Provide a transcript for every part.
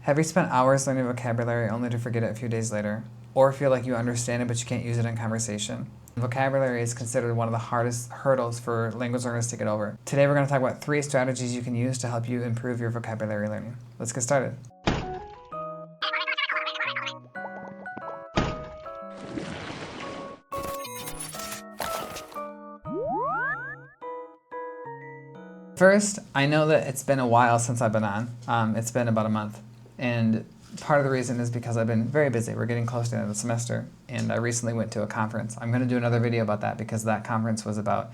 Have you spent hours learning vocabulary only to forget it a few days later? Or feel like you understand it but you can't use it in conversation? Vocabulary is considered one of the hardest hurdles for language learners to get over. Today we're going to talk about 3 strategies you can use to help you improve your vocabulary learning. Let's get started. First, I know that it's been a while since I've been on. It's been about a month. And part of the reason is because I've been very busy. We're getting close to the end of the semester, and I recently went to a conference. I'm going to do another video about that because that conference was about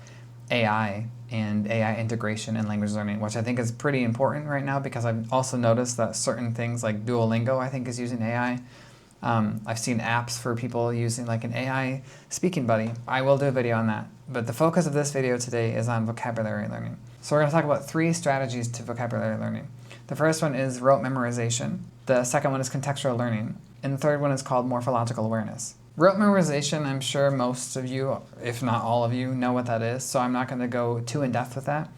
AI and AI integration in language learning, which I think is pretty important right now because I've also noticed that certain things like Duolingo, I think, is using AI. I've seen apps for people using like an AI speaking buddy. I will do a video on that. But the focus of this video today is on vocabulary learning. So we're going to talk about 3 strategies to vocabulary learning. The first one is rote memorization. The second one is contextual learning. And the third one is called morphological awareness. Rote memorization, I'm sure most of you, if not all of you, know what that is, so I'm not going to go too in-depth with that.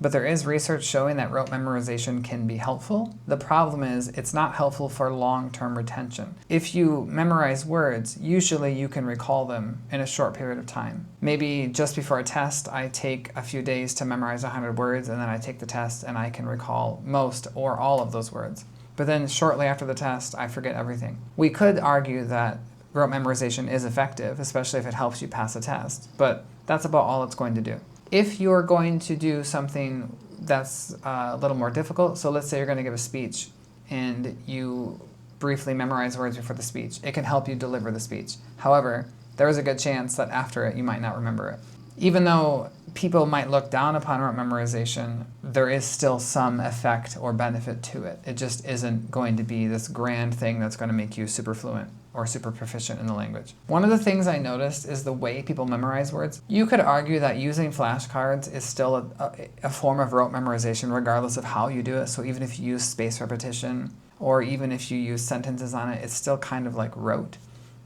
But there is research showing that rote memorization can be helpful. The problem is it's not helpful for long-term retention. If you memorize words, usually you can recall them in a short period of time. Maybe just before a test, I take a few days to memorize 100 words, and then I take the test and I can recall most or all of those words. But then shortly after the test, I forget everything. We could argue that rote memorization is effective, especially if it helps you pass a test, but that's about all it's going to do. If you're going to do something that's a little more difficult, so let's say you're going to give a speech and you briefly memorize words before the speech, it can help you deliver the speech. However, there is a good chance that after it you might not remember it. Even though people might look down upon rote memorization, there is still some effect or benefit to it. It just isn't going to be this grand thing that's going to make you super fluent or super proficient in the language. One of the things I noticed is the way people memorize words. You could argue that using flashcards is still a form of rote memorization regardless of how you do it. So even if you use spaced repetition or even if you use sentences on it, it's still kind of like rote.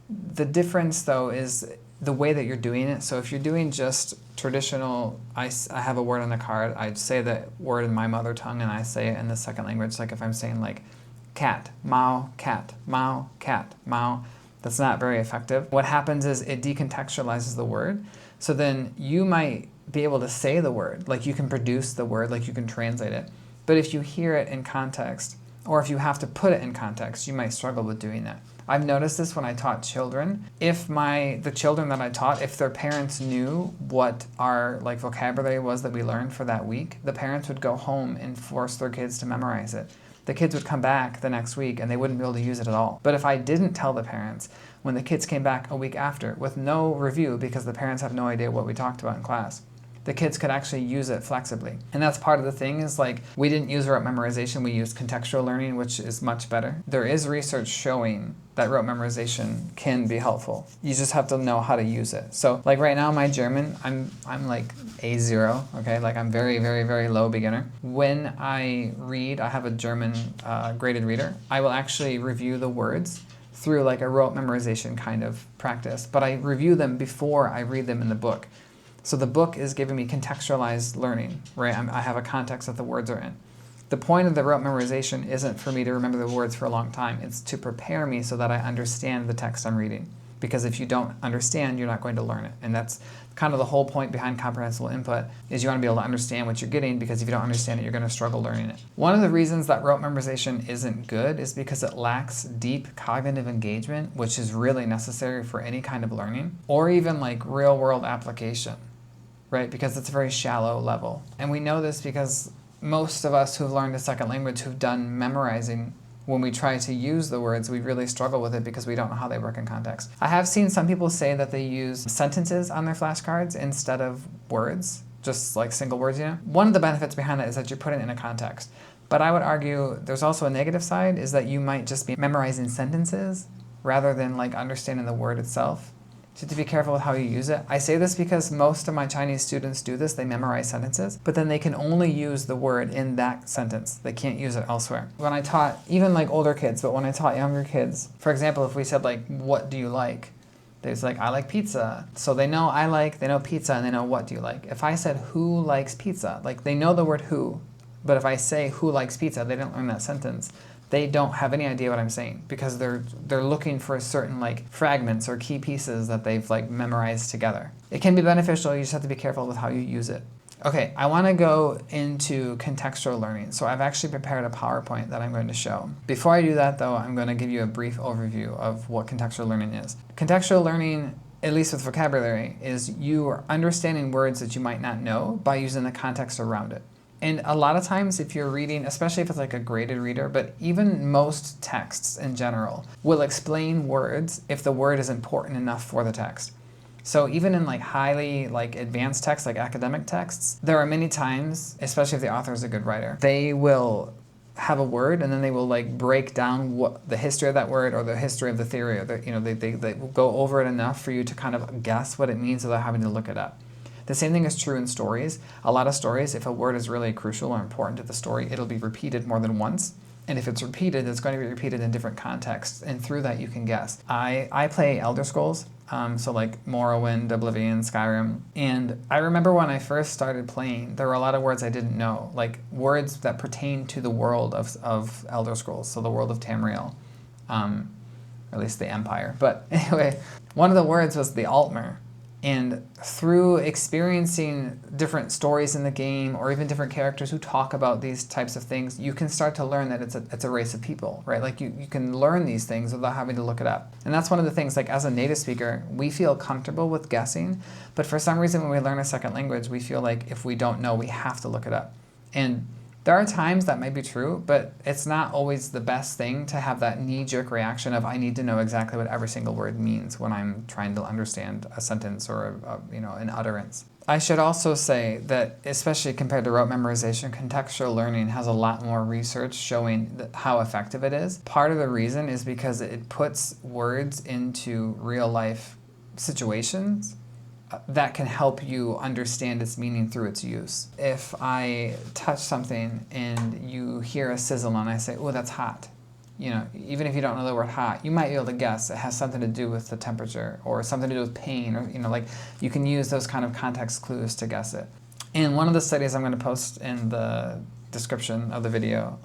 The difference though is the way that you're doing it. So if you're doing just traditional, I have a word on the card, I'd say that word in my mother tongue and I say it in the second language. Like if I'm saying like cat, mao, cat, mao, cat, mao, that's not very effective. What happens is it decontextualizes the word. So then you might be able to say the word, like you can produce the word, like you can translate it. But if you hear it in context, or if you have to put it in context, you might struggle with doing that. I've noticed this when I taught children. If the children that I taught, if their parents knew what our vocabulary was that we learned for that week, the parents would go home and force their kids to memorize it. The kids would come back the next week and they wouldn't be able to use it at all. But if I didn't tell the parents, when the kids came back a week after with no review because the parents have no idea what we talked about in class, the kids could actually use it flexibly. And that's part of the thing is we didn't use rote memorization, we used contextual learning, which is much better. There is research showing that rote memorization can be helpful. You just have to know how to use it. So right now my German, I'm like A0, okay? I'm very, very, very low beginner. When I read, I have a German graded reader, I will actually review the words through a rote memorization kind of practice, but I review them before I read them in the book. So the book is giving me contextualized learning, right? I have a context that the words are in. The point of the rote memorization isn't for me to remember the words for a long time. It's to prepare me so that I understand the text I'm reading. Because if you don't understand, you're not going to learn it. And that's kind of the whole point behind comprehensible input, is you want to be able to understand what you're getting, because if you don't understand it, you're going to struggle learning it. One of the reasons that rote memorization isn't good is because it lacks deep cognitive engagement, which is really necessary for any kind of learning, or even real-world application, right? Because it's a very shallow level. And we know this because most of us who've learned a second language who've done memorizing, when we try to use the words, we really struggle with it because we don't know how they work in context. I have seen some people say that they use sentences on their flashcards instead of words, just single words, you know? One of the benefits behind that is that you put it in a context. But I would argue there's also a negative side, is that you might just be memorizing sentences rather than understanding the word itself. So you have to be careful with how you use it. I say this because most of my Chinese students do this. They memorize sentences, but then they can only use the word in that sentence. They can't use it elsewhere. When I taught even older kids, but when I taught younger kids, for example, if we said what do you like? There's I like pizza. So they know they know pizza, and they know what do you like. If I said who likes pizza, they know the word who, but if I say who likes pizza, they didn't learn that sentence. they don't have any idea what I'm saying because they're looking for certain like fragments or key pieces that they've like memorized together. It can be beneficial, you just have to be careful with how you use it. Okay, I want to go into contextual learning. So I've actually prepared a PowerPoint that I'm going to show. Before I do that though, I'm going to give you a brief overview of what contextual learning is. Contextual learning, at least with vocabulary, is you are understanding words that you might not know by using the context around it. And a lot of times if you're reading, especially if it's like a graded reader, but even most texts in general will explain words if the word is important enough for the text. So even in like highly like advanced texts, like academic texts, there are many times, especially if the author is a good writer, they will have a word and then they will like break down what the history of that word or the history of the theory, or they will go over it enough for you to kind of guess what it means without having to look it up. The same thing is true in stories. A lot of stories, if a word is really crucial or important to the story, it'll be repeated more than once. And if it's repeated, it's going to be repeated in different contexts. And through that, you can guess. I play Elder Scrolls, so like Morrowind, Oblivion, Skyrim. And I remember when I first started playing, there were a lot of words I didn't know, like words that pertain to the world of Elder Scrolls, so the world of Tamriel, or at least the Empire. But anyway, one of the words was the Altmer. And through experiencing different stories in the game or even different characters who talk about these types of things, you can start to learn that it's a race of people, right? Like you can learn these things without having to look it up. And that's one of the things, like as a native speaker, we feel comfortable with guessing, but for some reason when we learn a second language, we feel like if we don't know, we have to look it up. And there are times that might be true, but it's not always the best thing to have that knee-jerk reaction of I need to know exactly what every single word means when I'm trying to understand a sentence or an utterance. I should also say that, especially compared to rote memorization, contextual learning has a lot more research showing how effective it is. Part of the reason is because it puts words into real-life situations that can help you understand its meaning through its use. If I touch something and you hear a sizzle and I say, oh, that's hot, even if you don't know the word hot, you might be able to guess it has something to do with the temperature or something to do with pain, or like you can use those kind of context clues to guess it. In one of the studies I'm going to post in the description of the video,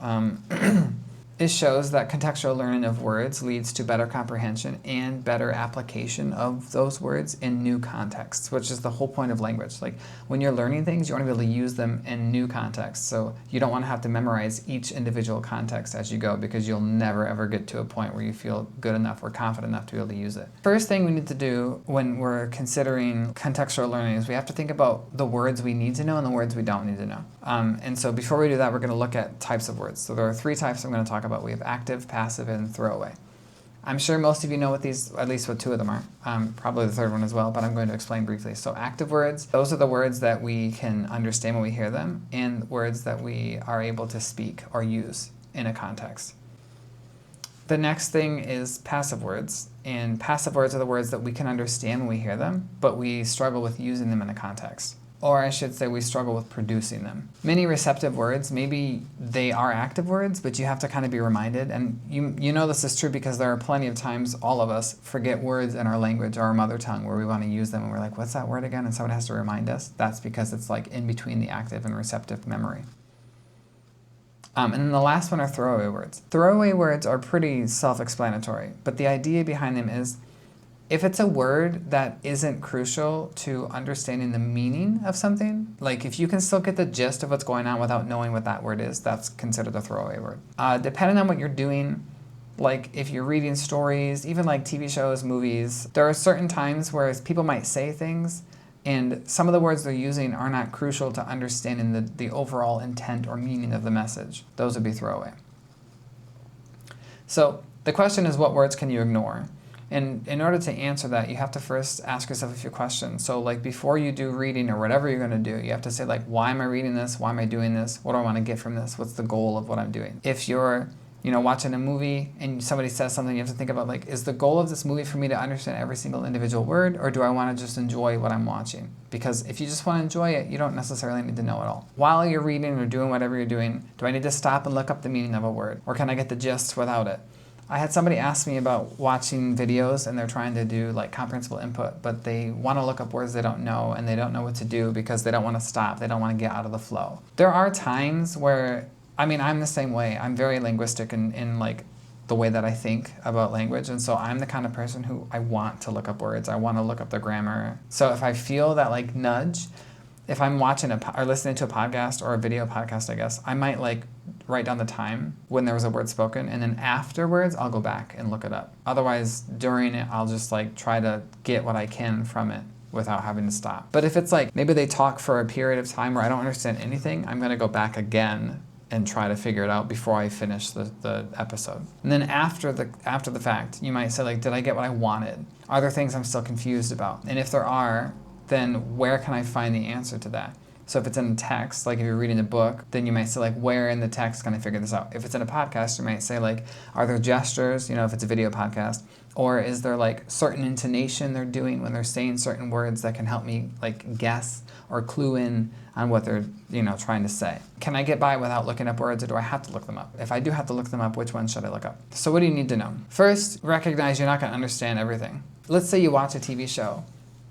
it shows that contextual learning of words leads to better comprehension and better application of those words in new contexts, which is the whole point of language. Like when you're learning things, you want to be able to use them in new contexts. So you don't want to have to memorize each individual context as you go, because you'll never ever get to a point where you feel good enough or confident enough to be able to use it. First thing we need to do when we're considering contextual learning is we have to think about the words we need to know and the words we don't need to know. And so before we do that, we're going to look at types of words. So there are 3 types I'm going to talk about. We have active, passive, and throwaway. I'm sure most of you know what these, at least what 2 of them are. Probably the 3rd one as well, but I'm going to explain briefly. So active words, those are the words that we can understand when we hear them, and words that we are able to speak or use in a context. The next thing is passive words, and passive words are the words that we can understand when we hear them, but we struggle with using them in a context. Or I should say we struggle with producing them. Many receptive words, maybe they are active words, but you have to kind of be reminded. And you know this is true because there are plenty of times all of us forget words in our language or our mother tongue where we want to use them and we're like, what's that word again? And someone has to remind us. That's because it's like in between the active and receptive memory. And then the last one are throwaway words. Throwaway words are pretty self-explanatory, but the idea behind them is if it's a word that isn't crucial to understanding the meaning of something, like if you can still get the gist of what's going on without knowing what that word is, that's considered a throwaway word. Depending on what you're doing, like if you're reading stories, even like TV shows, movies, there are certain times where people might say things and some of the words they're using are not crucial to understanding the overall intent or meaning of the message. Those would be throwaway. So the question is, what words can you ignore? And in order to answer that, you have to first ask yourself a few questions. So like before you do reading or whatever you're going to do, you have to say like, why am I reading this? Why am I doing this? What do I want to get from this? What's the goal of what I'm doing? If you're watching a movie and somebody says something, you have to think about like, is the goal of this movie for me to understand every single individual word, or do I want to just enjoy what I'm watching? Because if you just want to enjoy it, you don't necessarily need to know it all. While you're reading or doing whatever you're doing, do I need to stop and look up the meaning of a word? Or can I get the gist without it? I had somebody ask me about watching videos and they're trying to do like comprehensible input, but they want to look up words they don't know and they don't know what to do because they don't want to stop. They don't want to get out of the flow. There are times where I mean, I'm the same way. I'm very linguistic in like the way that I think about language. And so I'm the kind of person who I want to look up words. I want to look up the grammar. So if I feel that like nudge, if I'm watching or listening to a podcast or a video podcast, I guess, I might like write down the time when there was a word spoken, and then afterwards I'll go back and look it up. Otherwise, during it, I'll just like try to get what I can from it without having to stop. But if it's like maybe they talk for a period of time where I don't understand anything, I'm gonna go back again and try to figure it out before I finish the episode. And then after the fact, you might say like, did I get what I wanted? Are there things I'm still confused about? And if there are, then where can I find the answer to that? So if it's in text, like if you're reading a book, then you might say like, where in the text can I figure this out? If it's in a podcast, you might say like, are there gestures, if it's a video podcast, or is there like certain intonation they're doing when they're saying certain words that can help me like guess or clue in on what they're, trying to say? Can I get by without looking up words, or do I have to look them up? If I do have to look them up, which ones should I look up? So what do you need to know? First, recognize you're not gonna understand everything. Let's say you watch a TV show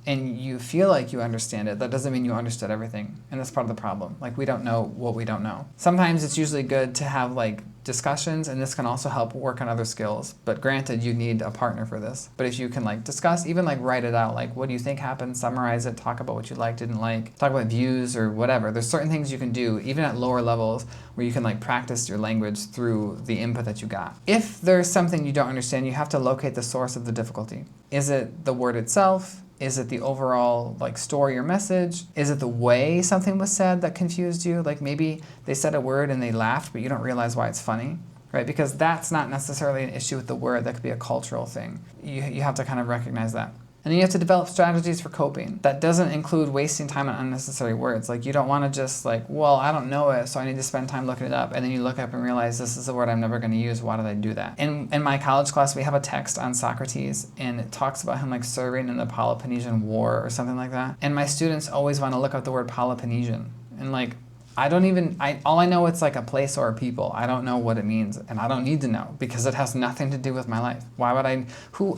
and you feel like you understand it. That doesn't mean you understood everything. And that's part of the problem. Like, we don't know what we don't know. Sometimes it's usually good to have like discussions, and this can also help work on other skills. But granted, you need a partner for this. But if you can like discuss, even like write it out, like what do you think happened, summarize it, talk about what you liked, didn't like, talk about views or whatever. There's certain things you can do, even at lower levels, where you can like practice your language through the input that you got. If there's something you don't understand, you have to locate the source of the difficulty. Is it the word itself? Is it the overall like story or message? Is it the way something was said that confused you? Like maybe they said a word and they laughed, but you don't realize why it's funny, right? Because that's not necessarily an issue with the word. That could be a cultural thing. You have to kind of recognize that. And then you have to develop strategies for coping. That doesn't include wasting time on unnecessary words. Like you don't want to just like, well, I don't know it, so I need to spend time looking it up. And then you look up and realize this is a word I'm never going to use. Why did I do that? In my college class, we have a text on Socrates, and it talks about him like serving in the Peloponnesian War or something like that. And my students always want to look up the word Peloponnesian. And like, all I know it's like a place or a people. I don't know what it means, and I don't need to know because it has nothing to do with my life. Why would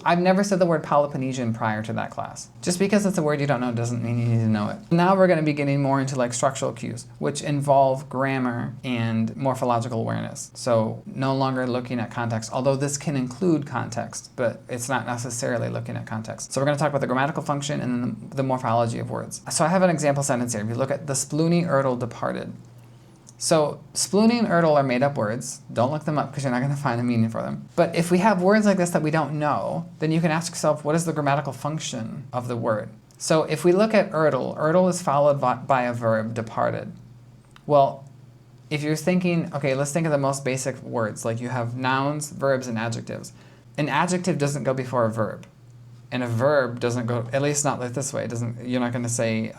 I've never said the word Peloponnesian prior to that class. Just because it's a word you don't know doesn't mean you need to know it. Now we're going to be getting more into like structural cues, which involve grammar and morphological awareness. So no longer looking at context, although this can include context, but it's not necessarily looking at context. So we're going to talk about the grammatical function and then the morphology of words. So I have an example sentence here. If you look at the Sploony Erdl departed. So Sploony and Erdl are made up words. Don't look them up because you're not going to find a meaning for them. But if we have words like this that we don't know, then you can ask yourself, what is the grammatical function of the word? So if we look at Erdl is followed by a verb, departed. Well, if you're thinking, okay, let's think of the most basic words. Like you have nouns, verbs, and adjectives. An adjective doesn't go before a verb. And a verb doesn't go, at least not like this way. You're not going to say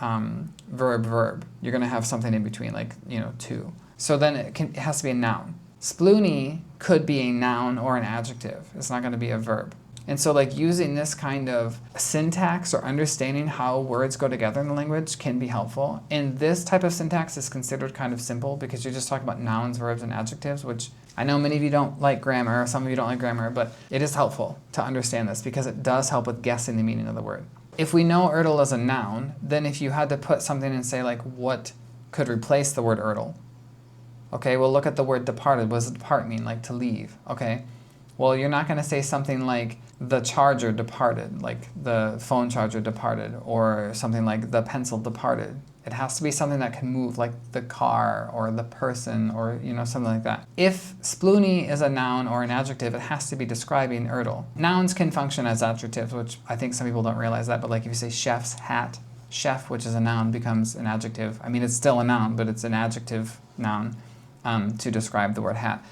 verb. You're going to have something in between, like, to. So then it has to be a noun. Sploony could be a noun or an adjective. It's not going to be a verb. And so like using this kind of syntax or understanding how words go together in the language can be helpful. And this type of syntax is considered kind of simple because you're just talking about nouns, verbs, and adjectives, which I know many of you don't like grammar, or some of you don't like grammar, but it is helpful to understand this because it does help with guessing the meaning of the word. If we know Erdl as a noun, then if you had to put something and say like what could replace the word Erdl, okay, well look at the word departed. What does depart mean? Like to leave, okay? Well, you're not going to say something like the charger departed, like the phone charger departed, or something like the pencil departed. It has to be something that can move, like the car or the person or something like that. If Sploony is a noun or an adjective, it has to be describing Erdl. Nouns can function as adjectives, which I think some people don't realize that, but like if you say chef's hat, chef, which is a noun, becomes an adjective. I mean, it's still a noun, but it's an adjective noun to describe the word hat.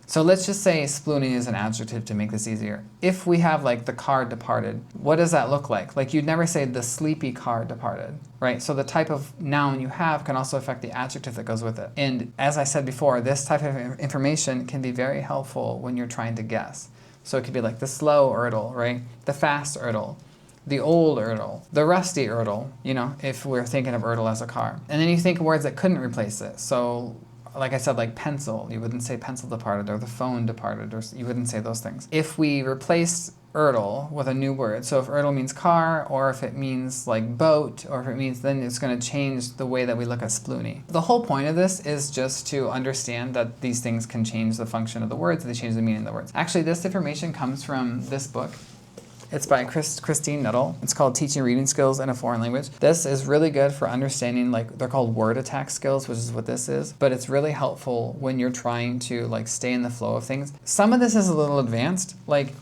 So let's just say Sploony is an adjective to make this easier. If we have like the car departed, what does that look like? Like you'd never say the sleepy car departed, right? So the type of noun you have can also affect the adjective that goes with it. And as I said before, this type of information can be very helpful when you're trying to guess. So it could be like the slow Erdl, right? The fast Erdl, the old Erdl, the rusty Erdl, if we're thinking of Erdl as a car. And then you think of words that couldn't replace it. So like I said, like pencil, you wouldn't say pencil departed, or the phone departed, or you wouldn't say those things. If we replaced erdl with a new word, so if erdl means car, or if it means like boat, or if it means, then it's going to change the way that we look at sploony. The whole point of this is just to understand that these things can change the function of the words, they change the meaning of the words. Actually, this information comes from this book. It's by Christine Nuttall. It's called Teaching Reading Skills in a Foreign Language. This is really good for understanding, like, they're called word attack skills, which is what this is, but it's really helpful when you're trying to like stay in the flow of things. Some of this is a little advanced, like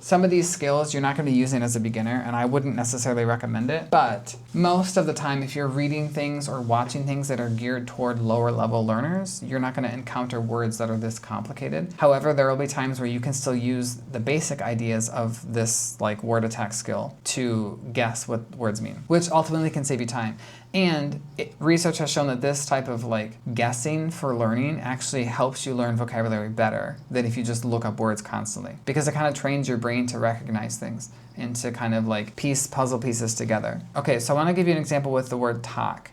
some of these skills you're not going to be using as a beginner, and I wouldn't necessarily recommend it. But most of the time, if you're reading things or watching things that are geared toward lower level learners, you're not going to encounter words that are this complicated. However, there will be times where you can still use the basic ideas of this like word attack skill to guess what words mean, which ultimately can save you time. And research has shown that this type of like guessing for learning actually helps you learn vocabulary better than if you just look up words constantly, because it kind of trains your brain to recognize things and to kind of like piece puzzle pieces together. Okay, so I want to give you an example with the word talk.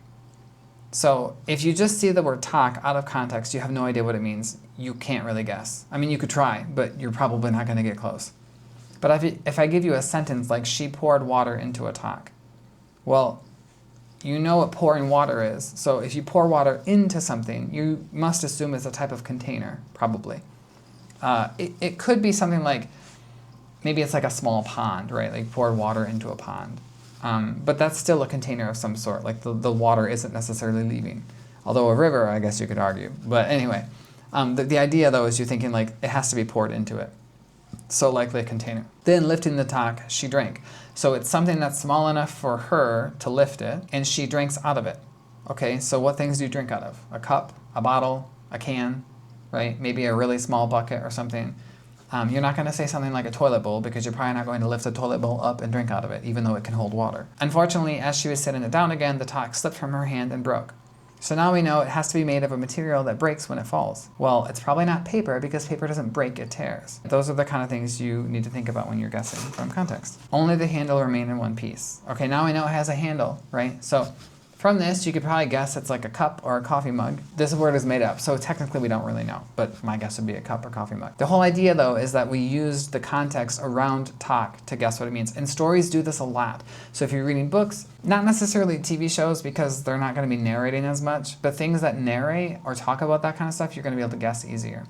So if you just see the word talk out of context, you have no idea what it means. You can't really guess. I mean, you could try, but you're probably not going to get close. But if I give you a sentence like, she poured water into a talk, well, you know what pouring water is. So if you pour water into something, you must assume it's a type of container, probably. It could be something like, maybe it's like a small pond, right? Like pour water into a pond. But that's still a container of some sort. Like the water isn't necessarily leaving. Although a river, I guess you could argue. But anyway, the idea though is you're thinking like it has to be poured into it. So likely a container. Then lifting the talk, she drank. So it's something that's small enough for her to lift it, and she drinks out of it. Okay, so what things do you drink out of? A cup, a bottle, a can, right? Maybe a really small bucket or something. You're not going to say something like a toilet bowl, because you're probably not going to lift a toilet bowl up and drink out of it, even though it can hold water. Unfortunately, as she was setting it down again, the talk slipped from her hand and broke. So now we know it has to be made of a material that breaks when it falls. Well, it's probably not paper, because paper doesn't break, it tears. Those are the kind of things you need to think about when you're guessing from context. Only the handle remained in one piece. Okay, now we know it has a handle, right? So from this, you could probably guess it's like a cup or a coffee mug. This word is made up, so technically we don't really know, but my guess would be a cup or coffee mug. The whole idea, though, is that we used the context around talk to guess what it means, and stories do this a lot. So if you're reading books, not necessarily TV shows, because they're not going to be narrating as much, but things that narrate or talk about that kind of stuff, you're going to be able to guess easier.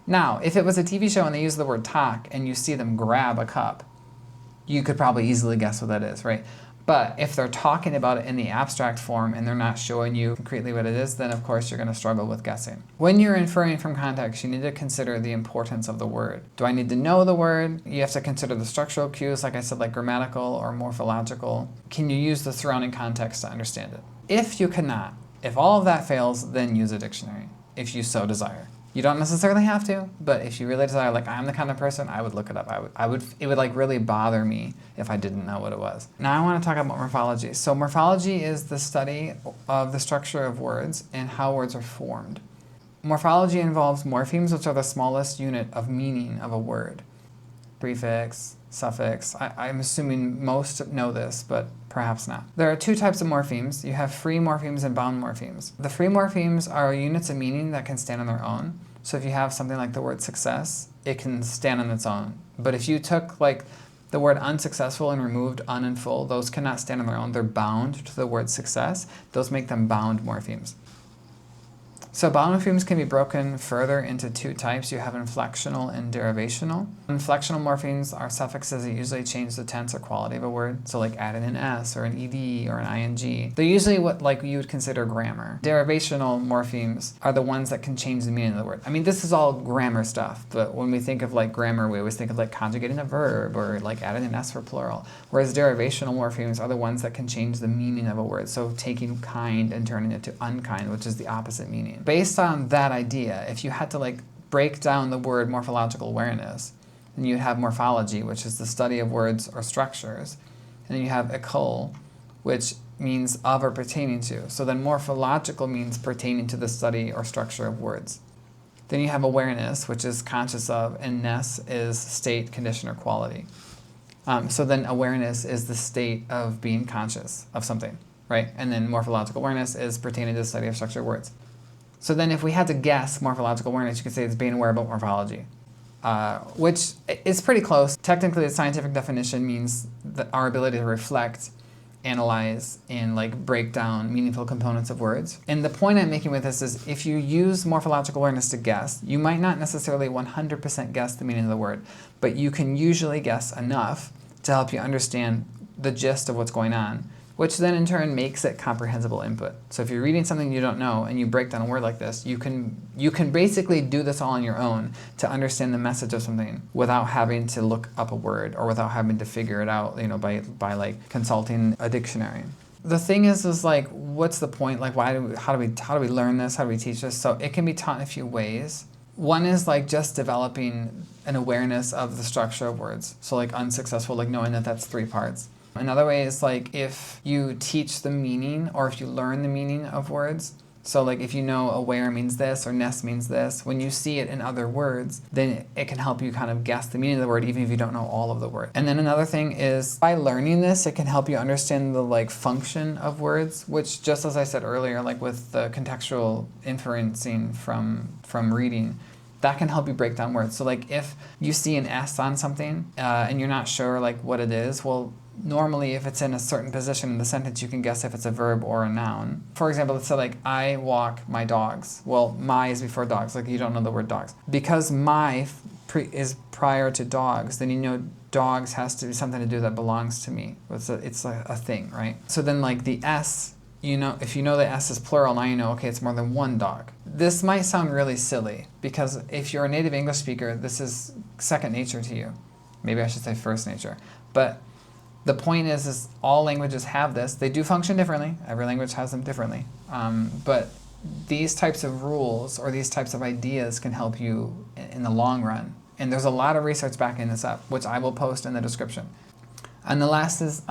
Now, if it was a TV show and they use the word talk and you see them grab a cup, you could probably easily guess what that is, right? But if they're talking about it in the abstract form and they're not showing you concretely what it is, then of course you're going to struggle with guessing. When you're inferring from context, you need to consider the importance of the word. Do I need to know the word? You have to consider the structural cues, like I said, like grammatical or morphological. Can you use the surrounding context to understand it? If you cannot, if all of that fails, then use a dictionary, if you so desire. You don't necessarily have to, but if you really desire, like I'm the kind of person, I would look it up. It would like really bother me if I didn't know what it was. Now I want to talk about morphology. So morphology is the study of the structure of words and how words are formed. Morphology involves morphemes, which are the smallest unit of meaning of a word. Prefix, suffix. I'm assuming most know this, but perhaps not. There are two types of morphemes. You have free morphemes and bound morphemes. The free morphemes are units of meaning that can stand on their own. So if you have something like the word success, it can stand on its own. But if you took like the word unsuccessful and removed un and full, those cannot stand on their own. They're bound to the word success. Those make them bound morphemes. So bound morphemes can be broken further into two types. You have inflectional and derivational. Inflectional morphemes are suffixes that usually change the tense or quality of a word. So like adding an S or an ED or an ING. They're usually what like you would consider grammar. Derivational morphemes are the ones that can change the meaning of the word. I mean, this is all grammar stuff, but when we think of like grammar, we always think of like conjugating a verb or like adding an S for plural. Whereas derivational morphemes are the ones that can change the meaning of a word. So taking kind and turning it to unkind, which is the opposite meaning. Based on that idea, if you had to like break down the word morphological awareness, then you'd have morphology, which is the study of words or structures. And then you have ecole, which means of or pertaining to. So then morphological means pertaining to the study or structure of words. Then you have awareness, which is conscious of, and ness is state, condition, or quality. So then awareness is the state of being conscious of something, right? And then morphological awareness is pertaining to the study of structure of words. So then if we had to guess morphological awareness, you could say it's being aware about morphology, which is pretty close. Technically, the scientific definition means that our ability to reflect, analyze, and like break down meaningful components of words. And the point I'm making with this is if you use morphological awareness to guess, you might not necessarily 100% guess the meaning of the word, but you can usually guess enough to help you understand the gist of what's going on, which then in turn makes it comprehensible input. So if you're reading something you don't know and you break down a word like this, you can basically do this all on your own to understand the message of something without having to look up a word or without having to figure it out, by like consulting a dictionary. The thing is like, what's the point? Like, how do we learn this? How do we teach this? So it can be taught in a few ways. One is like just developing an awareness of the structure of words. So like unsuccessful, like knowing that that's 3 parts. Another way is like if you teach the meaning or if you learn the meaning of words. So like if you know aware means this or ness means this, when you see it in other words, then it can help you kind of guess the meaning of the word even if you don't know all of the word. And then another thing is by learning this, it can help you understand the like function of words, which just as I said earlier, like with the contextual inferencing from reading, that can help you break down words. So like if you see an S on something and you're not sure like what it is, well, normally if it's in a certain position in the sentence, you can guess if it's a verb or a noun. For example, let's say like, I walk my dogs. Well, my is before dogs, like you don't know the word dogs. Because my is prior to dogs, then you know dogs has to be something to do that belongs to me. It's a thing, right? So then like the S, if you know the S is plural, now you know, okay, it's more than one dog. This might sound really silly because if you're a native English speaker, this is second nature to you. Maybe I should say first nature. But the point is all languages have this. They do function differently. Every language has them differently. But these types of rules or these types of ideas can help you in the long run. And there's a lot of research backing this up, which I will post in the description. And the last is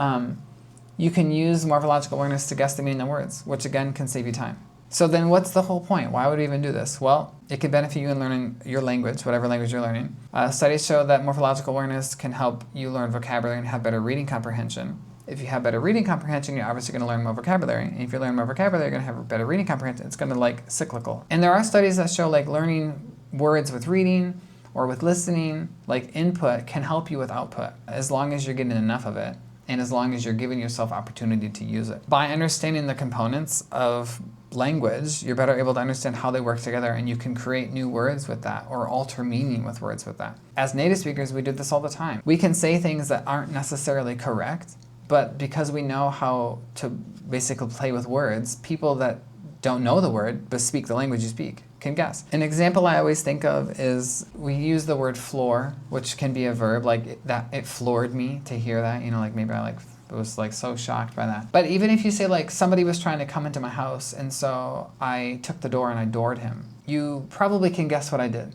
you can use morphological awareness to guess the meaning of words, which again can save you time. So then what's the whole point? Why would we even do this? Well, it could benefit you in learning your language, whatever language you're learning. Studies show that morphological awareness can help you learn vocabulary and have better reading comprehension. If you have better reading comprehension, you're obviously going to learn more vocabulary. And if you learn more vocabulary, you're going to have better reading comprehension. It's going to like cyclical. And there are studies that show like learning words with reading or with listening, like input can help you with output as long as you're getting enough of it and as long as you're giving yourself opportunity to use it. By understanding the components of language, you're better able to understand how they work together and you can create new words with that or alter meaning with words with that. As native speakers, we do this all the time. We can say things that aren't necessarily correct, but because we know how to basically play with words, people that don't know the word but speak the language you speak can guess. An example I always think of is we use the word floor, which can be a verb, like that it floored me to hear that, like maybe I was like so shocked by that. But even if you say like somebody was trying to come into my house and so I took the door and I doored him, you probably can guess what I did.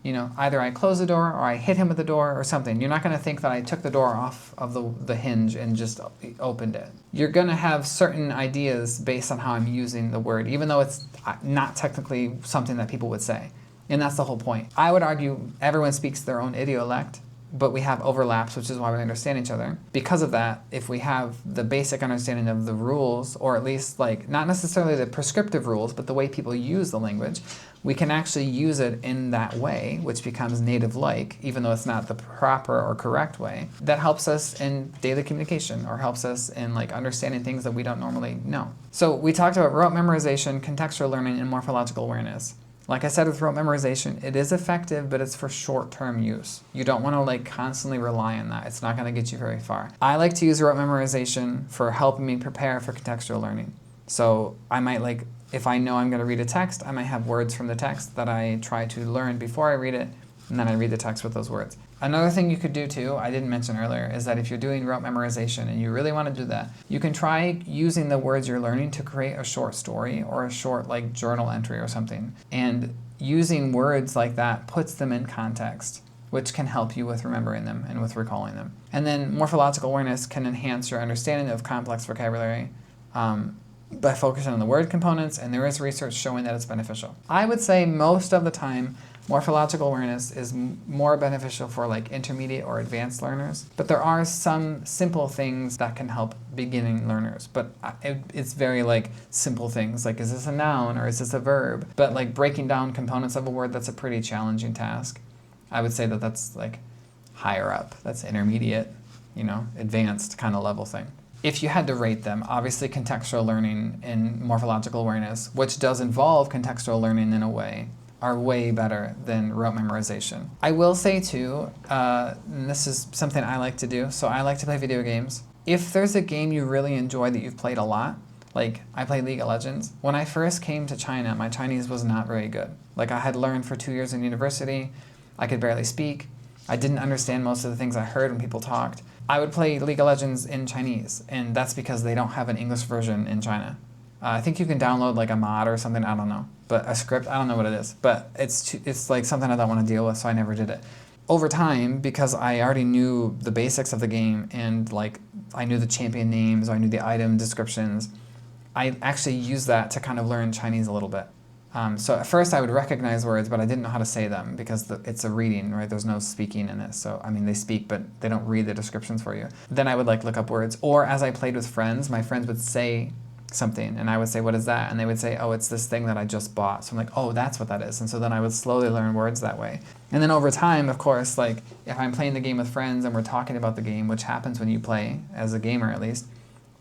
Either I closed the door or I hit him with the door or something. You're not going to think that I took the door off of the hinge and just opened it. You're going to have certain ideas based on how I'm using the word, even though it's not technically something that people would say. And that's the whole point. I would argue everyone speaks their own idiolect, but we have overlaps, which is why we understand each other. Because of that, if we have the basic understanding of the rules, or at least like not necessarily the prescriptive rules, but the way people use the language, we can actually use it in that way, which becomes native-like, even though it's not the proper or correct way. That helps us in daily communication or helps us in like understanding things that we don't normally know. So we talked about rote memorization, contextual learning, and morphological awareness. Like I said with rote memorization, it is effective, but it's for short-term use. You don't want to like constantly rely on that. It's not going to get you very far. I like to use rote memorization for helping me prepare for contextual learning. So I might like, if I know I'm going to read a text, I might have words from the text that I try to learn before I read it, and then I read the text with those words. Another thing you could do too, I didn't mention earlier, is that if you're doing rote memorization and you really want to do that, you can try using the words you're learning to create a short story or a short like journal entry or something. And using words like that puts them in context, which can help you with remembering them and with recalling them. And then morphological awareness can enhance your understanding of complex vocabulary by focusing on the word components, and there is research showing that it's beneficial. I would say most of the time Morphological awareness is more beneficial for like intermediate or advanced learners, but there are some simple things that can help beginning learners. But it's very like simple things, like is this a noun or is this a verb? But like breaking down components of a word, that's a pretty challenging task. I would say that that's like higher up, that's intermediate, you know, advanced kind of level thing. If you had to rate them, obviously contextual learning and morphological awareness, which does involve contextual learning in a way, are way better than rote memorization. I will say too, and this is something I like to do, so I like to play video games. If there's a game you really enjoy that you've played a lot, like I play League of Legends. When I first came to China, my Chinese was not very good. Like I had learned for 2 years in university, I could barely speak, I didn't understand most of the things I heard when people talked. I would play League of Legends in Chinese, and that's because they don't have an English version in China. I think you can download like a mod or something, I don't know. But a script, I don't know what it is. But it's like something I don't want to deal with, so I never did it. Over time, because I already knew the basics of the game and like I knew the champion names, or I knew the item descriptions, I actually used that to kind of learn Chinese a little bit. So at first I would recognize words, but I didn't know how to say them because it's a reading, right? There's no speaking in it. So, I mean, they speak, but they don't read the descriptions for you. Then I would like look up words. Or as I played with friends, my friends would say something and I would say, what is that? And they would say, oh, it's this thing that I just bought. So I'm like, oh, that's what that is. And so then I would slowly learn words that way. And then over time, of course, like if I'm playing the game with friends and we're talking about the game, which happens when you play, as a gamer at least,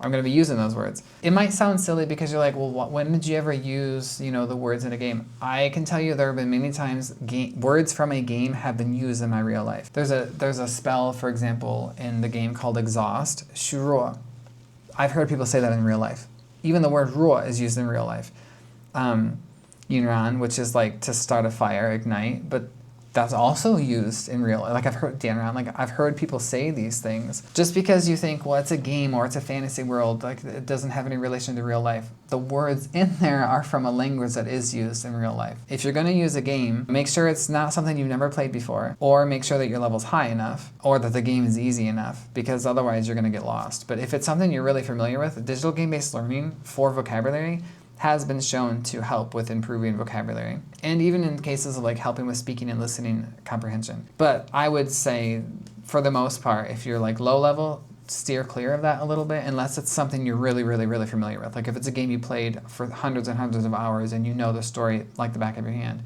I'm going to be using those words. It might sound silly because you're like, well, when did you ever use, you know, the words in a game? I can tell you there have been many times words from a game have been used in my real life. There's a spell, for example, in the game called exhaust, shuruo. I've heard people say that in real life. Even the word ruo is used in real life. Yunran, which is like to start a fire, ignite, but that's also used in real life. Like I've heard people say these things. Just because you think, well, it's a game or it's a fantasy world, like it doesn't have any relation to real life. The words in there are from a language that is used in real life. If you're gonna use a game, make sure it's not something you've never played before, or make sure that your level's high enough, or that the game is easy enough, because otherwise you're gonna get lost. But if it's something you're really familiar with, digital game-based learning for vocabulary has been shown to help with improving vocabulary, and even in cases of like helping with speaking and listening comprehension. But I would say, for the most part, if you're like low level, steer clear of that a little bit, unless it's something you're really, really, really familiar with. Like if it's a game you played for hundreds and hundreds of hours and you know the story like the back of your hand,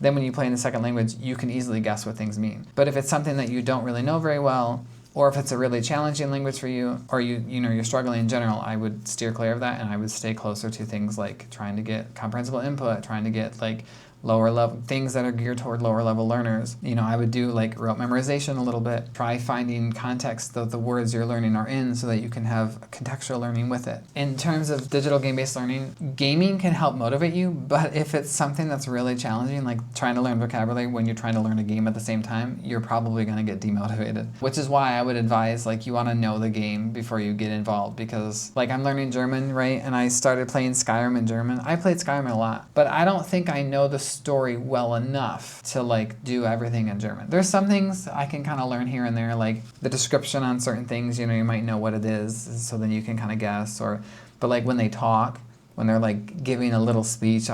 then when you play in the second language, you can easily guess what things mean. But if it's something that you don't really know very well, or if it's a really challenging language for you, or you're struggling in general, I would steer clear of that, and I would stay closer to things like trying to get comprehensible input, trying to get like lower level things that are geared toward lower level learners. You know, I would do like rote memorization a little bit. Try finding context that the words you're learning are in so that you can have contextual learning with it. In terms of digital game-based learning, gaming can help motivate you, but if it's something that's really challenging, like trying to learn vocabulary when you're trying to learn a game at the same time, you're probably going to get demotivated. Which is why I would advise like you want to know the game before you get involved, because like I'm learning German, right? And I started playing Skyrim in German. I played Skyrim a lot, but I don't think I know the story well enough to like do everything in German. There's some things I can kind of learn here and there, like the description on certain things, you know, you might know what it is, so then you can kind of guess, but like when they talk, when they're like giving a little speech,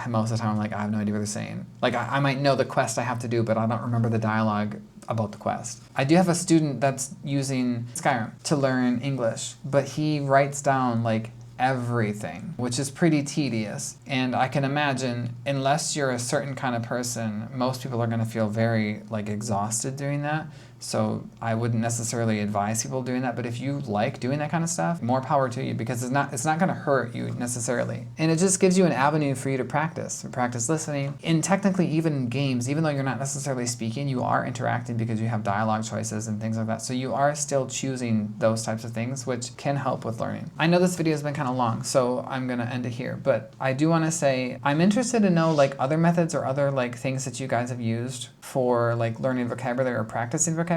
most of the time I'm like, I have no idea what they're saying. Like I might know the quest I have to do, but I don't remember the dialogue about the quest. I do have a student that's using Skyrim to learn English, but he writes down like everything, which is pretty tedious. And I can imagine, unless you're a certain kind of person, most people are going to feel very like exhausted doing that. So I wouldn't necessarily advise people doing that, but if you like doing that kind of stuff, more power to you, because it's not going to hurt you necessarily. And it just gives you an avenue for you to practice listening. And technically, even in games, even though you're not necessarily speaking, you are interacting because you have dialogue choices and things like that. So you are still choosing those types of things, which can help with learning. I know this video has been kind of long, so I'm going to end it here, but I do want to say I'm interested to know like other methods or other like things that you guys have used for like learning vocabulary or practicing vocabulary.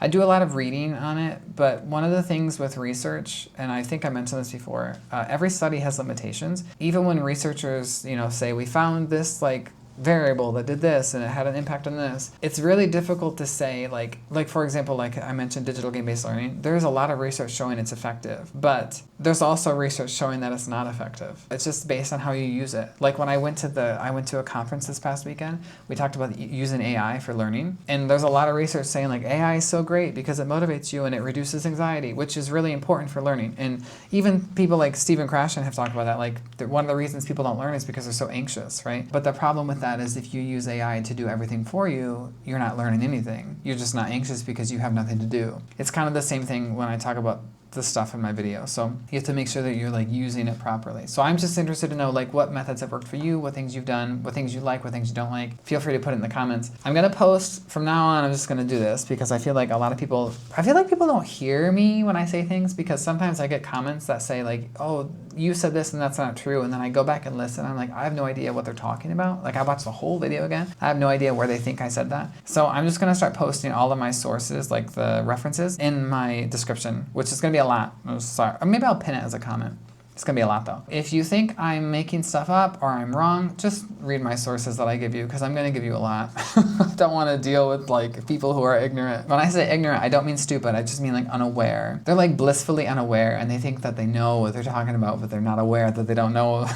I do a lot of reading on it, but one of the things with research, and I think I mentioned this before, every study has limitations. Even when researchers, you know, say we found this like variable that did this and it had an impact on this. It's really difficult to say, like for example, like I mentioned digital game-based learning, there's a lot of research showing it's effective, but there's also research showing that it's not effective. It's just based on how you use it. Like when I went to a conference this past weekend, we talked about using AI for learning, and there's a lot of research saying like AI is so great because it motivates you and it reduces anxiety, which is really important for learning. And even people like Stephen Krashen have talked about that, like one of the reasons people don't learn is because they're so anxious, right? But the problem with that is if you use AI to do everything for you, you're not learning anything. You're just not anxious because you have nothing to do. It's kind of the same thing when I talk about the stuff in my video. So you have to make sure that you're like using it properly. So I'm just interested to know like what methods have worked for you, what things you've done, what things you like, what things you don't like. Feel free to put it in the comments. I'm gonna post from now on. I'm just gonna do this because I feel like people don't hear me when I say things, because sometimes I get comments that say like, oh, you said this and that's not true. And then I go back and listen. I'm like, I have no idea what they're talking about. Like I watched the whole video again. I have no idea where they think I said that. So I'm just gonna start posting all of my sources, like the references, in my description, which is gonna be a lot. I'm sorry. Or maybe I'll pin it as a comment. It's gonna be a lot though. If you think I'm making stuff up or I'm wrong, just read my sources that I give you, because I'm gonna give you a lot. I don't wanna deal with like people who are ignorant. When I say ignorant, I don't mean stupid, I just mean like unaware. They're like blissfully unaware and they think that they know what they're talking about, but they're not aware that they don't know.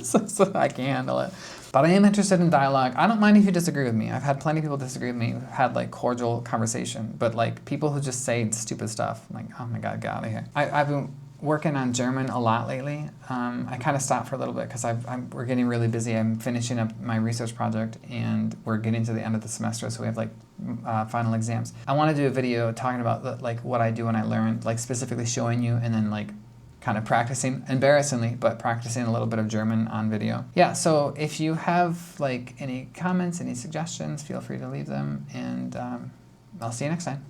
so I can handle it. But I am interested in dialogue. I don't mind if you disagree with me. I've had plenty of people disagree with me who've had like cordial conversation, but like people who just say stupid stuff, I'm like, oh my God, get out of here. I've been working on German a lot lately. I kind of stopped for a little bit because we're getting really busy. I'm finishing up my research project and we're getting to the end of the semester, so we have like final exams. I want to do a video talking about like what I do when I learn, like specifically showing you and then like kind of practicing, embarrassingly, but practicing a little bit of German on video. Yeah, so if you have like any comments, any suggestions, feel free to leave them, and I'll see you next time.